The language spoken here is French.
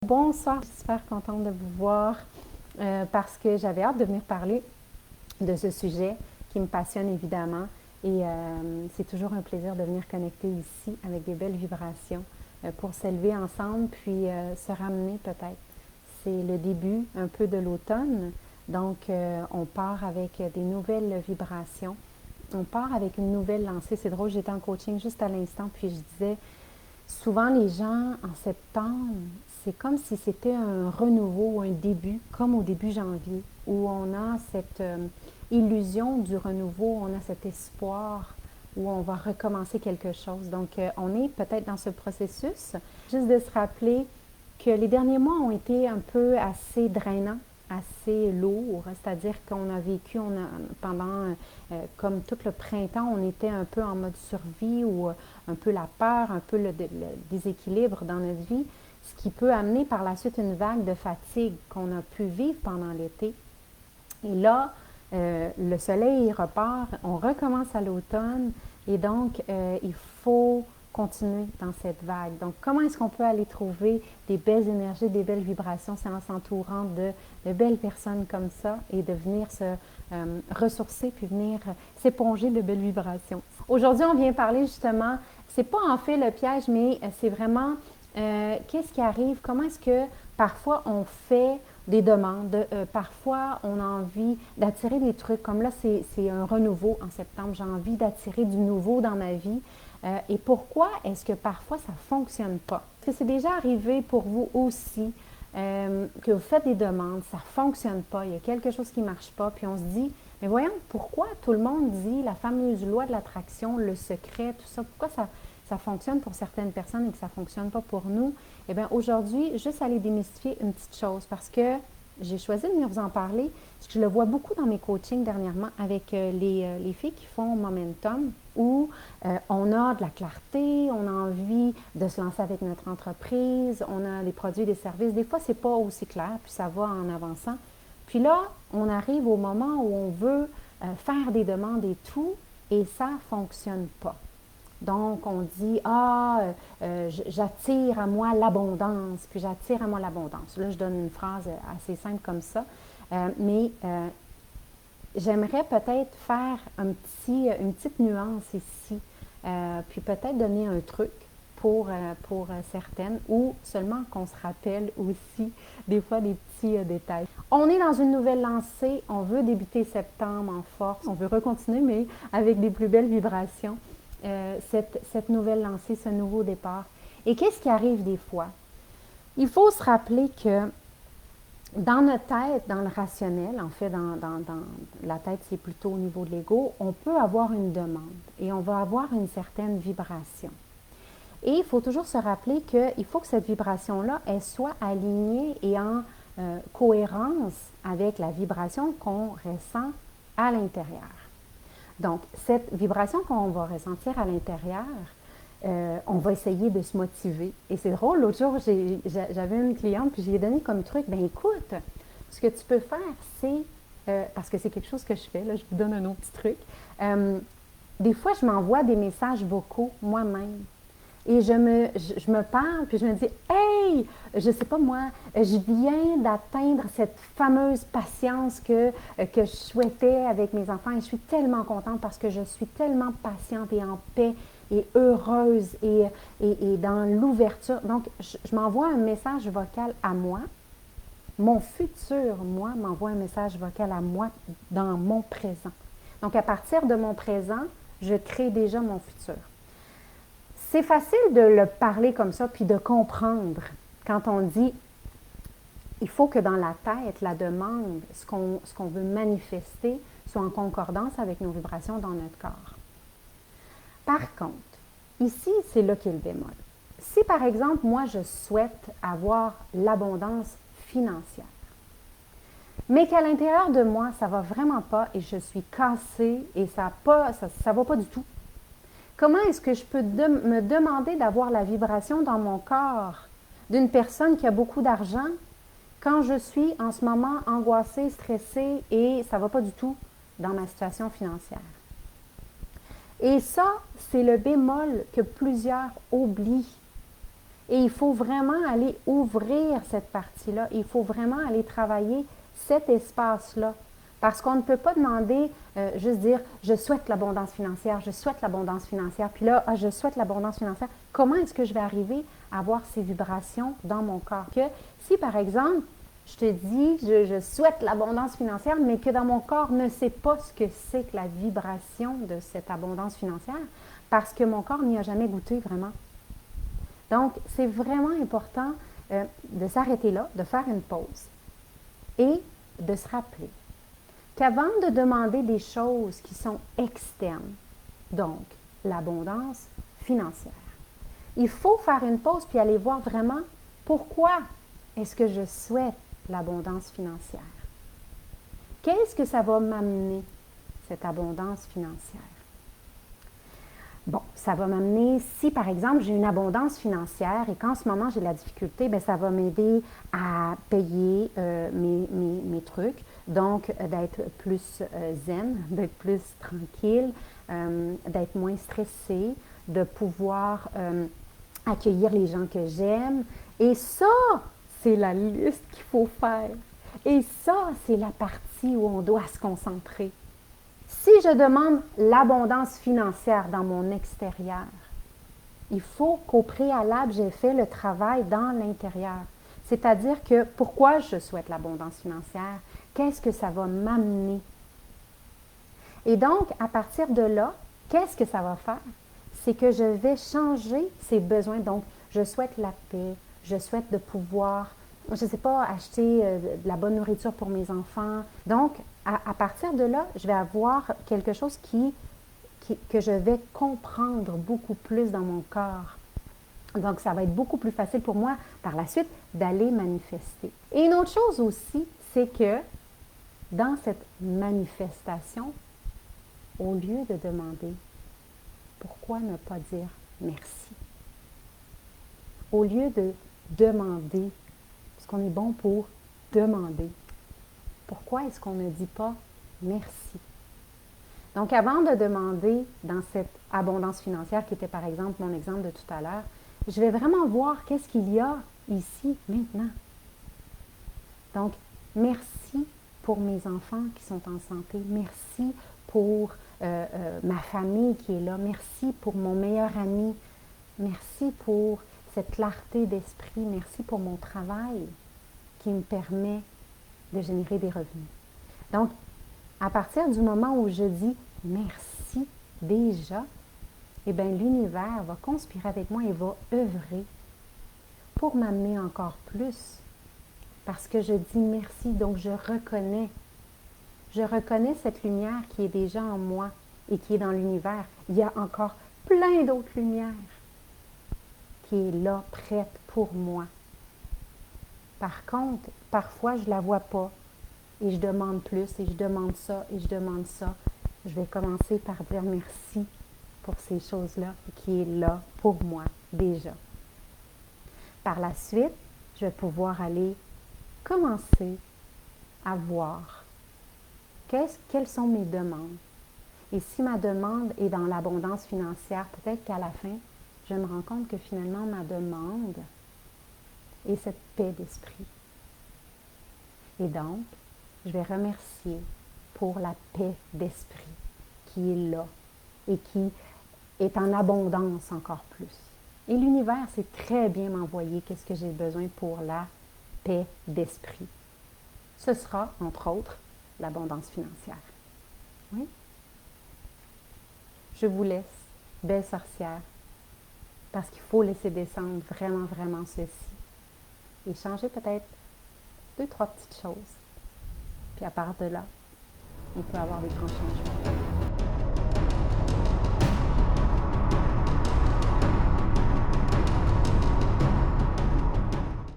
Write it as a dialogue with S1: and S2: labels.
S1: bonsoir. Je suis super contente de vous voir parce que j'avais hâte de venir parler de ce sujet qui me passionne évidemment. Et c'est toujours un plaisir de venir connecter ici avec des belles vibrations pour s'élever ensemble puis se ramener peut-être. C'est le début un peu de l'automne, donc on part avec des nouvelles vibrations. On part avec une nouvelle lancée. C'est drôle, j'étais en coaching juste à l'instant, puis je disais, souvent les gens en septembre, c'est comme si c'était un renouveau ou un début, comme au début janvier, où on a cette illusion du renouveau, on a cet espoir où on va recommencer quelque chose. Donc, on est peut-être dans ce processus. Juste de se rappeler que les derniers mois ont été un peu assez drainants, assez lourds, c'est-à-dire qu'on a vécu, pendant, comme tout le printemps, on était un peu en mode survie ou un peu la peur, un peu le déséquilibre dans notre vie, ce qui peut amener par la suite une vague de fatigue qu'on a pu vivre pendant l'été. Et là, le soleil repart, on recommence à l'automne et donc il faut continuer dans cette vague. Donc, comment est-ce qu'on peut aller trouver des belles énergies, des belles vibrations, c'est en s'entourant de belles personnes comme ça et de venir se ressourcer puis venir s'éponger de belles vibrations. Aujourd'hui, on vient parler justement, c'est pas en fait le piège, mais c'est vraiment qu'est-ce qui arrive, comment est-ce que parfois on fait des demandes, parfois on a envie d'attirer des trucs, comme là c'est un renouveau en septembre, j'ai envie d'attirer du nouveau dans ma vie. Et pourquoi est-ce que parfois ça ne fonctionne pas? Est-ce que c'est déjà arrivé pour vous aussi que vous faites des demandes, ça ne fonctionne pas, il y a quelque chose qui ne marche pas, puis on se dit, mais voyons, pourquoi tout le monde dit la fameuse loi de l'attraction, le secret, tout ça, pourquoi ça fonctionne pour certaines personnes et que ça ne fonctionne pas pour nous? Eh bien, aujourd'hui, juste aller démystifier une petite chose parce que j'ai choisi de venir vous en parler parce que je le vois beaucoup dans mes coachings dernièrement avec les filles qui font Momentum où on a de la clarté, on a envie de se lancer avec notre entreprise, on a des produits, des services. Des fois, ce n'est pas aussi clair, puis ça va en avançant. Puis là, on arrive au moment où on veut faire des demandes et tout et ça ne fonctionne pas. Donc, on dit, j'attire à moi l'abondance, puis j'attire à moi l'abondance. Là, je donne une phrase assez simple comme ça, mais j'aimerais peut-être faire une petite nuance ici, puis peut-être donner un truc pour certaines, ou seulement qu'on se rappelle aussi des fois des petits détails. On est dans une nouvelle lancée, on veut débuter septembre en force, on veut recontinuer, mais avec des plus belles vibrations. Cette nouvelle lancée, ce nouveau départ. Et qu'est-ce qui arrive des fois? Il faut se rappeler que dans notre tête, dans le rationnel, en fait, dans la tête, c'est plutôt au niveau de l'ego, on peut avoir une demande et on va avoir une certaine vibration. Et il faut toujours se rappeler qu'il faut que cette vibration-là, elle soit alignée et en cohérence avec la vibration qu'on ressent à l'intérieur. Donc, cette vibration qu'on va ressentir à l'intérieur, on va essayer de se motiver. Et c'est drôle, l'autre jour, j'avais une cliente, puis je lui ai donné comme truc, ben écoute, ce que tu peux faire, c'est, parce que c'est quelque chose que je fais, là, je vous donne un autre petit truc, des fois, je m'envoie des messages vocaux moi-même. Et je me parle, puis je me dis, hey, je sais pas moi, je viens d'atteindre cette fameuse patience que je souhaitais avec mes enfants et je suis tellement contente parce que je suis tellement patiente et en paix et heureuse et dans l'ouverture. Donc, je m'envoie un message vocal à moi. Mon futur, moi, m'envoie un message vocal à moi dans mon présent. Donc, à partir de mon présent, je crée déjà mon futur. C'est facile de le parler comme ça, puis de comprendre quand on dit il faut que dans la tête, la demande, ce qu'on veut manifester, soit en concordance avec nos vibrations dans notre corps. Par contre, ici, c'est là qu'est le bémol. Si par exemple, moi, je souhaite avoir l'abondance financière, mais qu'à l'intérieur de moi, ça ne va vraiment pas et je suis cassée et ça ne va pas du tout, comment est-ce que je peux me demander d'avoir la vibration dans mon corps d'une personne qui a beaucoup d'argent quand je suis en ce moment angoissée, stressée et ça ne va pas du tout dans ma situation financière? Et ça, c'est le bémol que plusieurs oublient. Et il faut vraiment aller ouvrir cette partie-là. Il faut vraiment aller travailler cet espace-là. Parce qu'on ne peut pas demander, juste dire, je souhaite l'abondance financière, je souhaite l'abondance financière. Puis là, je souhaite l'abondance financière. Comment est-ce que je vais arriver à avoir ces vibrations dans mon corps? Que si, par exemple, je te dis, je souhaite l'abondance financière, mais que dans mon corps ne sait pas ce que c'est que la vibration de cette abondance financière, parce que mon corps n'y a jamais goûté vraiment. Donc, c'est vraiment important de s'arrêter là, de faire une pause et de se rappeler qu'avant de demander des choses qui sont externes, donc l'abondance financière, il faut faire une pause puis aller voir vraiment pourquoi est-ce que je souhaite l'abondance financière. Qu'est-ce que ça va m'amener, cette abondance financière? Bon, ça va m'amener, si par exemple j'ai une abondance financière et qu'en ce moment j'ai de la difficulté, bien, ça va m'aider à payer mes trucs, donc d'être plus zen, d'être plus tranquille, d'être moins stressée, de pouvoir accueillir les gens que j'aime. Et ça, c'est la liste qu'il faut faire. Et ça, c'est la partie où on doit se concentrer. Si je demande l'abondance financière dans mon extérieur, il faut qu'au préalable, j'ai fait le travail dans l'intérieur. C'est-à-dire que pourquoi je souhaite l'abondance financière? Qu'est-ce que ça va m'amener? Et donc, à partir de là, qu'est-ce que ça va faire? C'est que je vais changer ces besoins. Donc, je souhaite la paix, je souhaite de pouvoir, je ne sais pas, acheter de la bonne nourriture pour mes enfants. Donc, à partir de là, je vais avoir quelque chose que je vais comprendre beaucoup plus dans mon corps. Donc, ça va être beaucoup plus facile pour moi, par la suite, d'aller manifester. Et une autre chose aussi, c'est que dans cette manifestation, au lieu de demander, pourquoi ne pas dire merci? Au lieu de demander, parce qu'on est bon pour demander, pourquoi est-ce qu'on ne dit pas merci? Donc, avant de demander dans cette abondance financière, qui était par exemple mon exemple de tout à l'heure, je vais vraiment voir qu'est-ce qu'il y a ici, maintenant. Donc, merci pour mes enfants qui sont en santé. Merci pour ma famille qui est là. Merci pour mon meilleur ami. Merci pour cette clarté d'esprit. Merci pour mon travail qui me permet de générer des revenus. Donc, à partir du moment où je dis merci déjà, eh bien, l'univers va conspirer avec moi et va œuvrer pour m'amener encore plus. Parce que je dis merci, donc je reconnais cette lumière qui est déjà en moi et qui est dans l'univers. Il y a encore plein d'autres lumières qui est là, prête pour moi. Par contre, parfois, je ne la vois pas et je demande plus et je demande ça et je demande ça. Je vais commencer par dire merci pour ces choses-là qui est là pour moi déjà. Par la suite, je vais pouvoir aller commencer à voir quelles sont mes demandes. Et si ma demande est dans l'abondance financière, peut-être qu'à la fin, je me rends compte que finalement ma demande est cette paix d'esprit. Et donc, je vais remercier pour la paix d'esprit qui est là et qui est en abondance encore plus. Et l'univers sait très bien m'envoyer qu'est-ce que j'ai besoin pour la paix d'esprit. Ce sera, entre autres, l'abondance financière. Oui? Je vous laisse, belle sorcière, parce qu'il faut laisser descendre vraiment, vraiment ceci. Et changer peut-être 2, 3 petites choses. Puis à part de là, on peut avoir des grands changements.